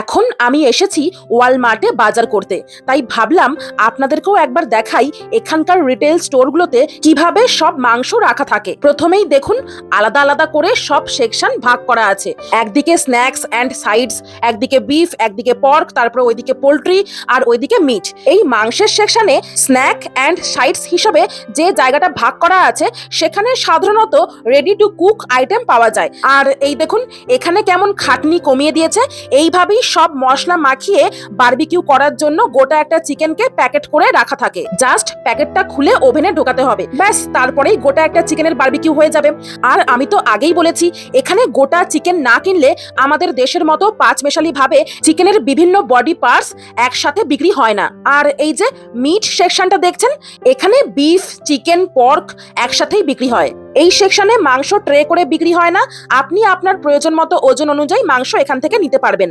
এখন আমি এসেছি ওয়ালমার্টে বাজার করতে, তাই ভাবলাম আপনাদেরকেও একবার দেখাই এখানকার রিটেল স্টোরগুলোতে কিভাবে সব মাংস রাখা থাকে। প্রথমেই দেখুন, আলাদা আলাদা করে সব সেকশন ভাগ করা আছে। একদিকে স্ন্যাক্স অ্যান্ড সাইডস, একদিকে বিফ, একদিকে পর্ক, তারপর ওইদিকে পোলট্রি আর ওইদিকে মিট। এই মাংসের সেকশনে স্ন্যাক অ্যান্ড সাইডস হিসেবে যে জায়গাটা ভাগ করা আছে সেখানে সাধারণত রেডি টু কুক আইটেম পাওয়া যায়। আর এই দেখুন এখানে কেমন খাটনি কমিয়ে দিয়েছে। এইভাবে সব মশলা মাখিয়ে বারবিকিউ করার জন্য গোটা একটা চিকেনকে প্যাকেট করে রাখা থাকে। জাস্ট প্যাকেটটা খুলে ওভেনে ঢোকাতে হবে, ব্যাস তারপরেই গোটা একটা চিকেনের বারবিকিউ হয়ে যাবে। আর আমি তো আগেই বলেছি, এখানে গোটা চিকেন না কিনলে আমাদের দেশের মতো পাঁচমেশালি ভাবে চিকেনের বিভিন্ন বডি পার্টস একসাথে বিক্রি হয় না। আর এই যে মিট সেকশনটা দেখছেন, এখানে বিফ, চিকেন, পর্ক একসাথেই বিক্রি হয়। এই সেকশনে মাংস ট্রে করে বিক্রি হয় না, আপনি আপনার প্রয়োজন মতো ওজন অনুযায়ী মাংস এখান থেকে নিতে পারবেন।